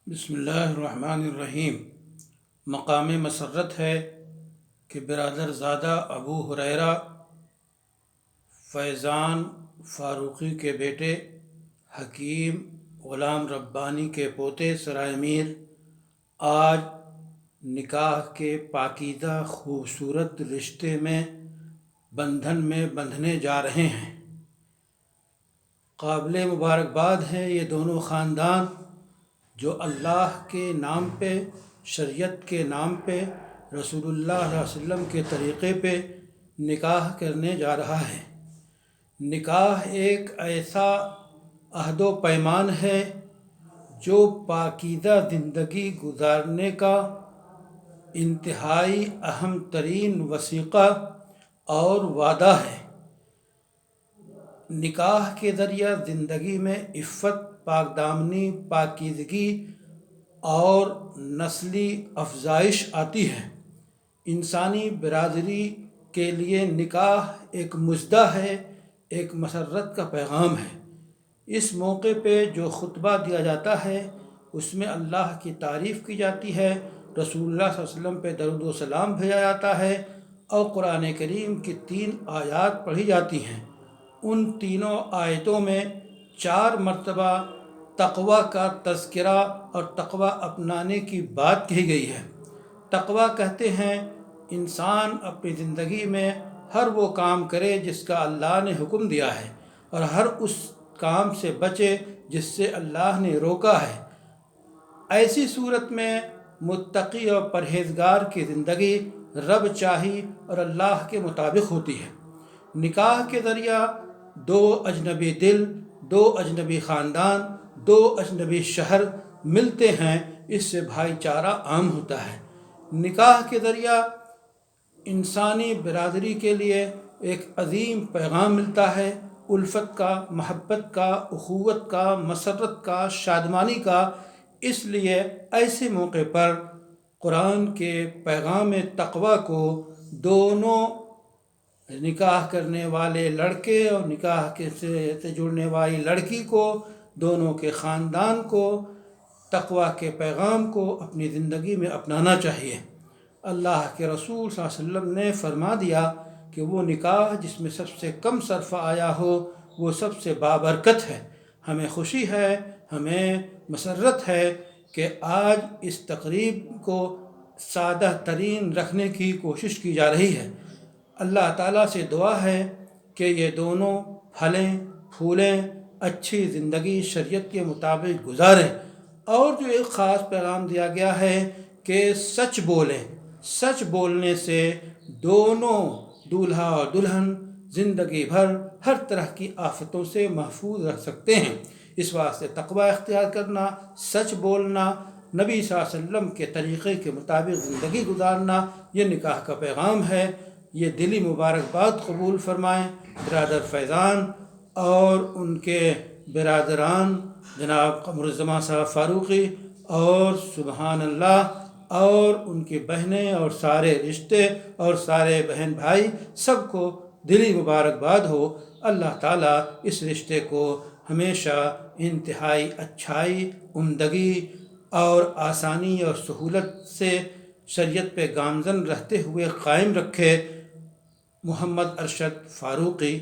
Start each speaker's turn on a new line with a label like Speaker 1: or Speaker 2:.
Speaker 1: بسم اللہ الرحمن الرحیم۔ مقام مسرت ہے کہ برادر زادہ ابو ہریرہ فیضان فاروقی کے بیٹے حکیم غلام ربانی کے پوتے سرائے میر آج نکاح کے پاکیزہ خوبصورت رشتے میں بندھن میں بندھنے جا رہے ہیں۔ قابل مبارکباد ہیں یہ دونوں خاندان جو اللہ کے نام پہ، شریعت کے نام پہ، رسول اللہ صلی اللہ علیہ وسلم کے طریقے پہ نکاح کرنے جا رہا ہے۔ نکاح ایک ایسا عہد و پیمان ہے جو پاکیزہ زندگی گزارنے کا انتہائی اہم ترین وثیقہ اور وعدہ ہے۔ نکاح کے ذریعہ زندگی میں عفت، پاک دامنی، پاکیزگی اور نسلی افزائش آتی ہے۔ انسانی برادری کے لیے نکاح ایک مژدہ ہے، ایک مسرت کا پیغام ہے۔ اس موقع پہ جو خطبہ دیا جاتا ہے اس میں اللہ کی تعریف کی جاتی ہے، رسول اللہ صلی اللہ علیہ وسلم پہ درود و سلام بھیجا جاتا ہے اور قرآن کریم کی 3 آیات پڑھی جاتی ہیں۔ ان تینوں آیتوں میں 4 مرتبہ تقوی کا تذکرہ اور تقوی اپنانے کی بات کہی گئی ہے۔ تقوی کہتے ہیں انسان اپنی زندگی میں ہر وہ کام کرے جس کا اللہ نے حکم دیا ہے اور ہر اس کام سے بچے جس سے اللہ نے روکا ہے۔ ایسی صورت میں متقی اور پرہیزگار کی زندگی رب چاہی اور اللہ کے مطابق ہوتی ہے۔ نکاح کے ذریعہ 2 اجنبی دل، 2 اجنبی خاندان، 2 اجنبی شہر ملتے ہیں، اس سے بھائی چارہ عام ہوتا ہے۔ نکاح کے ذریعہ انسانی برادری کے لیے ایک عظیم پیغام ملتا ہے، الفت کا، محبت کا، اخوت کا، مسرت کا، شادمانی کا۔ اس لیے ایسے موقع پر قرآن کے پیغام تقوی کو دونوں نکاح کرنے والے لڑکے اور نکاح سے جڑنے والی لڑکی کو، دونوں کے خاندان کو تقوی کے پیغام کو اپنی زندگی میں اپنانا چاہیے۔ اللہ کے رسول صلی اللہ علیہ وسلم نے فرما دیا کہ وہ نکاح جس میں سب سے کم صرفہ آیا ہو وہ سب سے بابرکت ہے۔ ہمیں خوشی ہے، ہمیں مسرت ہے کہ آج اس تقریب کو سادہ ترین رکھنے کی کوشش کی جا رہی ہے۔ اللہ تعالیٰ سے دعا ہے کہ یہ دونوں پھلیں پھولیں، اچھی زندگی شریعت کے مطابق گزاریں، اور جو ایک خاص پیغام دیا گیا ہے کہ سچ بولیں۔ سچ بولنے سے دونوں دولہا اور دلہن زندگی بھر ہر طرح کی آفتوں سے محفوظ رہ سکتے ہیں۔ اس واسطے تقوی اختیار کرنا، سچ بولنا، نبی صلی اللہ علیہ وسلم کے طریقے کے مطابق زندگی گزارنا، یہ نکاح کا پیغام ہے۔ یہ دلی مبارکباد قبول فرمائیں برادر فیضان اور ان کے برادران جناب قمر الزمان صاحب فاروقی اور سبحان اللہ، اور ان کی بہنیں اور سارے رشتے اور سارے بہن بھائی سب کو دلی مبارکباد ہو۔ اللہ تعالیٰ اس رشتے کو ہمیشہ انتہائی اچھائی، عمدگی اور آسانی اور سہولت سے شریعت پہ گامزن رہتے ہوئے قائم رکھے۔ محمد ارشد فاروقی۔